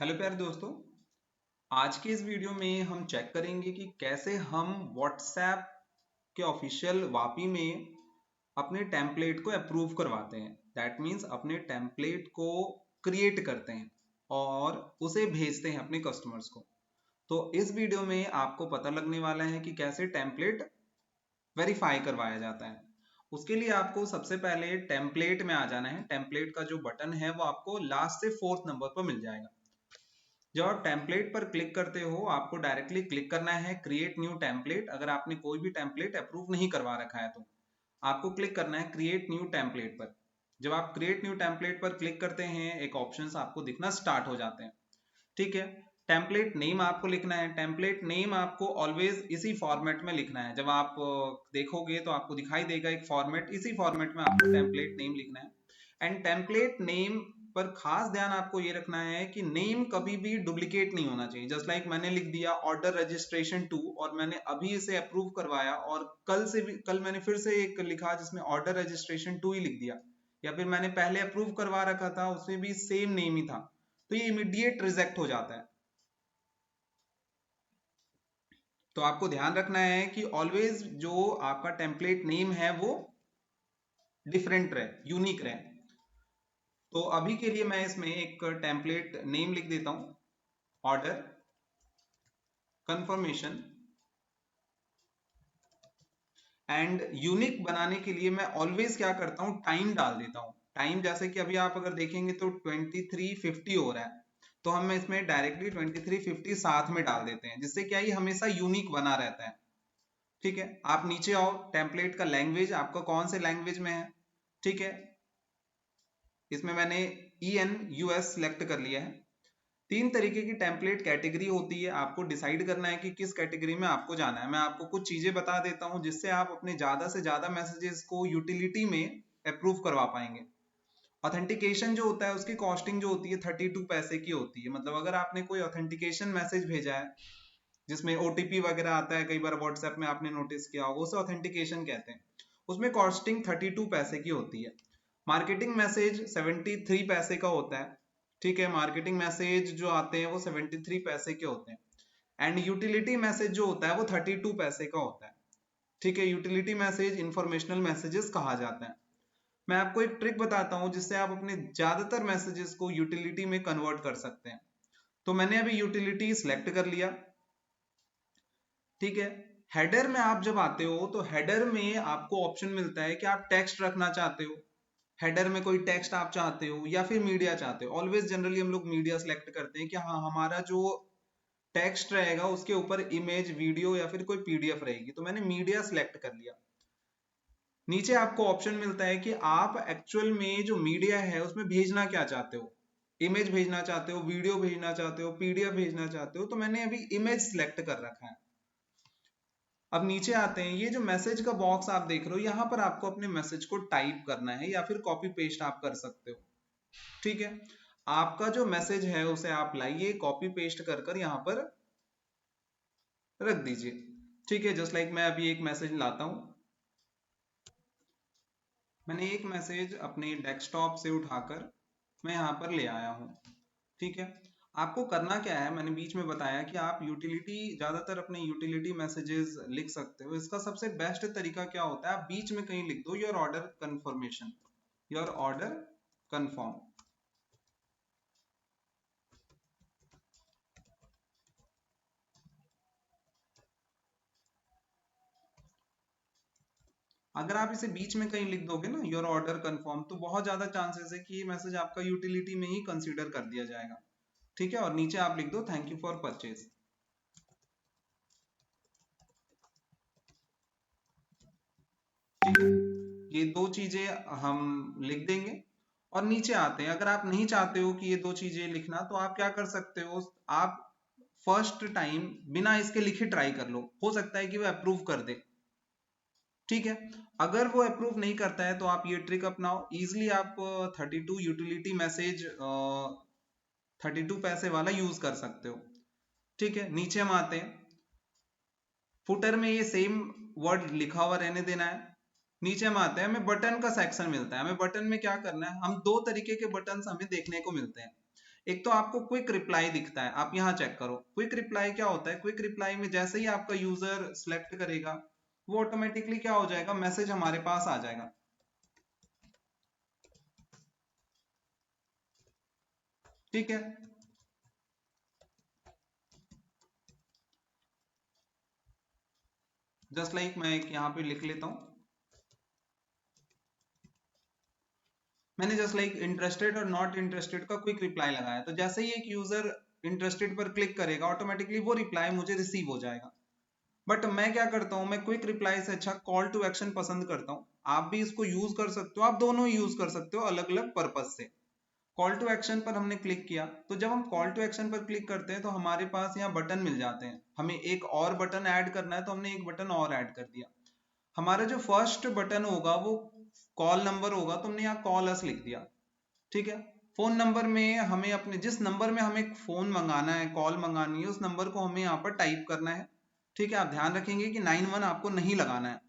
Hello प्यारे दोस्तों। आज के इस वीडियो में हम चेक करेंगे कि कैसे हम व्हाट्सएप के ऑफिशियल वापी में अपने टेम्पलेट को अप्रूव करवाते हैं। दैट मीन्स अपने टेम्पलेट को क्रिएट करते हैं और उसे भेजते हैं अपने कस्टमर्स को। तो इस वीडियो में आपको पता लगने वाला है कि कैसे टेम्पलेट वेरीफाई करवाया जाता है। उसके लिए आपको सबसे पहले टेम्पलेट में आ जाना है। टेम्पलेट का जो बटन है वो आपको लास्ट से 4th नंबर पर मिल जाएगा। जब आप टेम्पलेट पर क्लिक करते हो आपको डायरेक्टली क्लिक करना है क्रिएट न्यू टेम्पलेट। अगर आपने कोई भी टेम्पलेट अप्रूव नहीं करवा रखा है तो आपको क्लिक करना है क्रिएट न्यू टेम्पलेट पर। जब आप क्रिएट न्यू टेम्पलेट पर क्लिक करते हैं एक ऑप्शंस आपको दिखना स्टार्ट हो जाते हैं। ठीक है, टेम्पलेट नेम आपको लिखना है। टेम्पलेट नेम आपको ऑलवेज इसी फॉर्मेट में लिखना है। जब आप देखोगे तो आपको दिखाई देगा एक फॉर्मेट, इसी फॉर्मेट में आपको टेम्पलेट नेम लिखना है। एंड टेम्पलेट नेम पर खास ध्यान आपको ये रखना है कि नेम कभी भी डुप्लीकेट नहीं होना चाहिए। जस्ट लाइक मैंने लिख दिया ऑर्डर रजिस्ट्रेशन 2 और मैंने अभी इसे अप्रूव करवाया और कल मैंने फिर से एक लिखा जिसमें ऑर्डर रजिस्ट्रेशन 2 ही लिख दिया, या फिर मैंने पहले अप्रूव करवा रखा था उसमें भी सेम नेम ही था, तो ये इमीडिएट रिजेक्ट हो जाता है। तो आपको ध्यान रखना है कि ऑलवेज जो आपका टेम्पलेट नेम है वो डिफरेंट रहे, यूनिक रहे। तो अभी के लिए मैं इसमें एक टेम्पलेट नेम लिख देता हूं, ऑर्डर कंफर्मेशन। एंड यूनिक बनाने के लिए मैं ऑलवेज क्या करता हूं, टाइम डाल देता हूं। टाइम जैसे कि अभी आप अगर देखेंगे तो 2350 हो रहा है, तो हम इसमें डायरेक्टली 2350 साथ में डाल देते हैं, जिससे क्या ये हमेशा यूनिक बना रहता है। ठीक है, आप नीचे आओ, टेम्पलेट का लैंग्वेज आपका कौन से लैंग्वेज में है। ठीक है, इसमें मैंने EN US सिलेक्ट कर लिया है। 3 तरीके की टेम्पलेट कैटेगरी होती है, आपको डिसाइड करना है कि किस कैटेगरी में आपको जाना है। मैं आपको कुछ चीजें बता देता हूं जिससे आप अपने ज्यादा से ज्यादा मैसेजेस को यूटिलिटी में अप्रूव करवा पाएंगे। ऑथेंटिकेशन जो होता है उसकी कॉस्टिंग जो होती है 32 पैसे की होती है। मतलब अगर आपने कोई ऑथेंटिकेशन मैसेज भेजा है जिसमें OTP वगैरह आता है, कई बार व्हाट्सएप में आपने नोटिस किया होगा, उसे ऑथेंटिकेशन कहते हैं। उसमें कॉस्टिंग 32 पैसे की होती है। मार्केटिंग मैसेज 73 पैसे का होता है। ठीक है, मार्केटिंग मैसेज जो आते हैं वो 73 पैसे के होते हैं। एंड यूटिलिटी मैसेज जो होता है वो 32 पैसे का होता है। ठीक है, यूटिलिटी मैसेज इंफॉर्मेशनल मैसेजेस कहा जाता है। मैं आपको एक ट्रिक बताता हूं जिससे आप अपने ज्यादातर मैसेजेस को यूटिलिटी में कन्वर्ट कर सकते हैं। तो मैंने अभी यूटिलिटी सिलेक्ट कर लिया। ठीक है, हेडर में आप जब आते हो तो हेडर में आपको ऑप्शन मिलता है कि आप टेक्स्ट रखना चाहते हो, हेडर में कोई टेक्स्ट आप चाहते हो या फिर मीडिया चाहते हो। ऑलवेज जनरली हम लोग मीडिया सिलेक्ट करते हैं कि हाँ हमारा जो टेक्स्ट रहेगा उसके ऊपर इमेज, वीडियो या फिर कोई PDF रहेगी। तो मैंने मीडिया सिलेक्ट कर लिया। नीचे आपको ऑप्शन मिलता है कि आप एक्चुअल में जो मीडिया है उसमें भेजना क्या चाहते हो, इमेज भेजना चाहते हो, वीडियो भेजना चाहते हो, PDF भेजना चाहते हो। तो मैंने अभी इमेज सिलेक्ट कर रखा है। अब नीचे आते हैं, ये जो मैसेज का बॉक्स आप देख रहे हो यहाँ पर आपको अपने मैसेज को टाइप करना है या फिर कॉपी पेस्ट आप कर सकते हो। ठीक है, आपका जो मैसेज है उसे आप लाइए, कॉपी पेस्ट कर कर यहाँ पर रख दीजिए। ठीक है, जस्ट लाइक मैं अभी एक मैसेज लाता हूं। मैंने एक मैसेज अपने डेस्कटॉप से उठाकर मैं यहाँ पर ले आया हूँ। ठीक है, आपको करना क्या है, मैंने बीच में बताया कि आप यूटिलिटी ज्यादातर अपने यूटिलिटी मैसेजेस लिख सकते हो। इसका सबसे बेस्ट तरीका क्या होता है, आप बीच में कहीं लिख दो your order confirmation, your order confirm. अगर आप इसे बीच में कहीं लिख दोगे ना योर ऑर्डर कंफर्म, तो बहुत ज्यादा चांसेस है कि ये मैसेज आपका यूटिलिटी में ही कंसीडर कर दिया जाएगा। ठीक है, और नीचे आप लिख दो थैंक यू फॉर परचेज। ठीक है, ये दो चीजें हम लिख देंगे और नीचे आते हैं। अगर आप नहीं चाहते हो कि ये दो चीजें लिखना तो आप क्या कर सकते हो, आप फर्स्ट टाइम बिना इसके लिखे ट्राई कर लो, हो सकता है कि वो अप्रूव कर दे। ठीक है, अगर वो अप्रूव नहीं करता है तो आप ये ट्रिक अपनाओ, इजिली आप 32 यूटिलिटी मैसेज 32 पैसे वाला यूज कर सकते हो। ठीक है, नीचे हम आते हैं, फुटर में ये सेम वर्ड लिखा हुआ रहने देना है। नीचे हम आते हैं, हमें बटन का सेक्शन मिलता है। हमें बटन में क्या करना है, हम दो तरीके के बटन हमें देखने को मिलते हैं। एक तो आपको क्विक रिप्लाई दिखता है, आप यहाँ चेक करो। क्विक रिप्लाई क्या होता है? क्विक रिप्लाई में जैसे ही आपका यूजर सिलेक्ट करेगा, वो ऑटोमेटिकली क्या हो जाएगा, मैसेज हमारे पास आ जाएगा। ठीक है, जस्ट लाइक मैं एक यहाँ पे लिख लेता हूं, मैंने जस्ट लाइक इंटरेस्टेड और नॉट इंटरेस्टेड का क्विक रिप्लाई लगाया। तो जैसे ही एक यूजर इंटरेस्टेड पर क्लिक करेगा, ऑटोमेटिकली वो रिप्लाई मुझे रिसीव हो जाएगा। बट मैं क्या करता हूं, मैं क्विक रिप्लाई से अच्छा कॉल टू एक्शन पसंद करता हूं। आप भी इसको यूज कर सकते हो, आप दोनों ही यूज कर सकते हो अलग अलग पर्पज से। कॉल टू एक्शन पर हमने क्लिक किया, तो जब हम कॉल टू एक्शन पर क्लिक करते हैं तो हमारे पास यहाँ बटन मिल जाते हैं। हमें एक और बटन ऐड करना है, तो हमने एक बटन और ऐड कर दिया। हमारा जो फर्स्ट बटन होगा वो कॉल नंबर होगा, तो हमने यहाँ कॉल अस लिख दिया। ठीक है, फोन नंबर में हमें अपने जिस नंबर में हमें फोन मंगाना है, कॉल मंगानी है, उस नंबर को हमें यहाँ पर टाइप करना है। ठीक है, आप ध्यान रखेंगे कि 91 आपको नहीं लगाना है।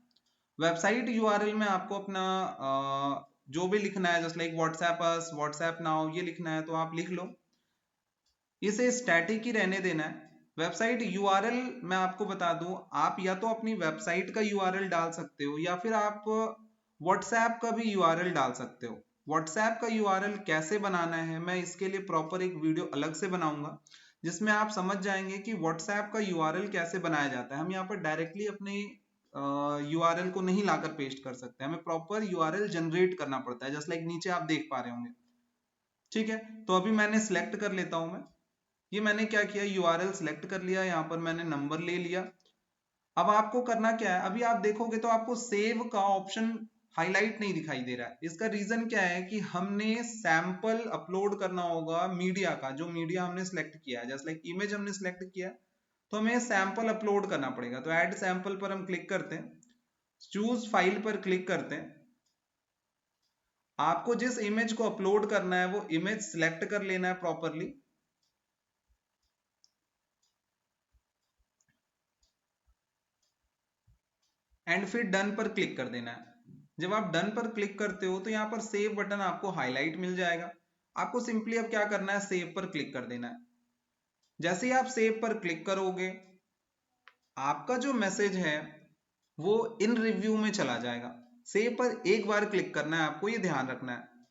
वेबसाइट यूआरएल में आपको अपना जो भी लिखना है, जस्ट लाइक व्हाट्सएप अस, व्हाट्सएप नाउ, ये लिखना है तो आप लिख लो। इसे स्टैटिक ही रहने देना है। वेबसाइट यूआरएल मैं आपको बता दूं, आप या तो अपनी वेबसाइट का यूआरएल डाल सकते हो, या फिर आप व्हाट्सएप का भी यूआरएल डाल सकते हो। व्हाट्सएप का यूआरएल कैसे बनाना है, मैं इसके लिए प्रॉपर एक वीडियो अलग से बनाऊंगा, जिसमें आप समझ जाएंगे कि व्हाट्सएप का यूआरएल कैसे बनाया जाता है। हम यहाँ पर डायरेक्टली अपने यूआरएल को नहीं लाकर पेस्ट कर सकते, हमें प्रॉपर यूआरएल जनरेट करना पड़ता है, जस्ट लाइक नीचे आप देख पा रहे होंगे। ठीक है, तो अभी मैंने सिलेक्ट कर लेता हूं मैं। ये मैंने क्या किया, यूआरएल सिलेक्ट कर लिया, यहाँ पर मैंने नंबर ले लिया। अब आपको करना क्या है, अभी आप देखोगे तो आपको सेव का ऑप्शन हाईलाइट नहीं दिखाई दे रहा है। इसका रीजन क्या है कि हमने सैंपल अपलोड करना होगा मीडिया का, जो मीडिया हमने सिलेक्ट किया है। जैसे लाइक इमेज हमने सिलेक्ट किया, तो हमें सैंपल अपलोड करना पड़ेगा। तो ऐड सैंपल पर हम क्लिक करते हैं, चूज फाइल पर क्लिक करते हैं। आपको जिस इमेज को अपलोड करना है वो इमेज सिलेक्ट कर लेना है प्रॉपरली, एंड फिर डन पर क्लिक कर देना है। जब आप डन पर क्लिक करते हो तो यहाँ पर सेव बटन आपको हाईलाइट मिल जाएगा। आपको सिंपली अब क्या करना है, सेव पर क्लिक कर देना है। जैसे ही आप सेव पर क्लिक करोगे, आपका जो मैसेज है वो इन रिव्यू में चला जाएगा। सेव पर एक बार क्लिक करना है, आपको ये ध्यान रखना है।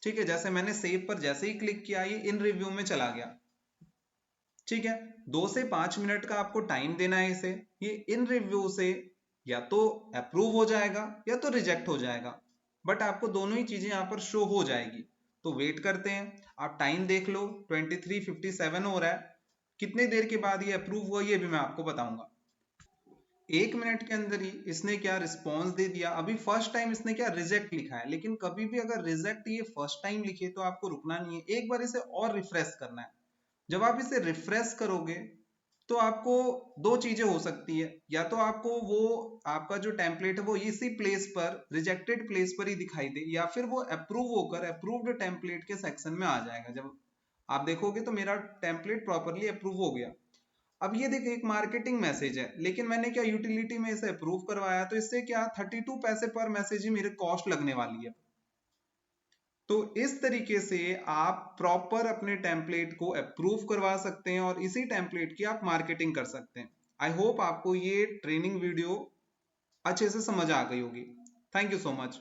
ठीक है, जैसे मैंने सेव पर जैसे ही क्लिक किया, ये इन रिव्यू में चला गया। ठीक है, 2 से 5 मिनट का आपको टाइम देना है इसे। ये इन रिव्यू से या तो अप्रूव हो जाएगा या तो रिजेक्ट हो जाएगा, बट आपको दोनों ही चीजें यहाँ पर शो हो जाएगी। तो वेट करते हैं, आप टाइम देख लो, 23:57 हो रहा है। कितने देर के बाद ये अप्रूव हुआ ये भी मैं आपको बताऊंगा। 1 मिनट के अंदर ही इसने क्या रिस्पॉन्स दे दिया। अभी फर्स्ट टाइम इसने क्या रिजेक्ट लिखा है, लेकिन कभी भी अगर रिजेक्ट ये फर्स्ट टाइम लिखे तो आपको रुकना नहीं है, एक बार इसे और रिफ्रेश करना है। जब आप इसे रिफ्रेश करोगे तो आपको दो चीजें हो सकती है, या तो आपको वो आपका जो टेम्पलेट है वो इसी प्लेस पर, रिजेक्टेड प्लेस पर ही दिखाई दे, या फिर वो अप्रूव होकर अप्रूव्ड टेम्पलेट के सेक्शन में आ जाएगा। जब आप देखोगे तो मेरा टेम्पलेट प्रॉपरली अप्रूव हो गया। अब ये देखिए एक मार्केटिंग मैसेज है, लेकिन मैंने क्या यूटिलिटी में इसे अप्रूव करवाया, तो इससे क्या 32 पैसे पर मैसेज ही मेरे कॉस्ट लगने वाली है। तो इस तरीके से आप प्रॉपर अपने टेम्पलेट को अप्रूव करवा सकते हैं और इसी टेम्पलेट की आप मार्केटिंग कर सकते हैं। आई होप आपको ये ट्रेनिंग वीडियो अच्छे से समझ आ गई होगी। Thank you so much.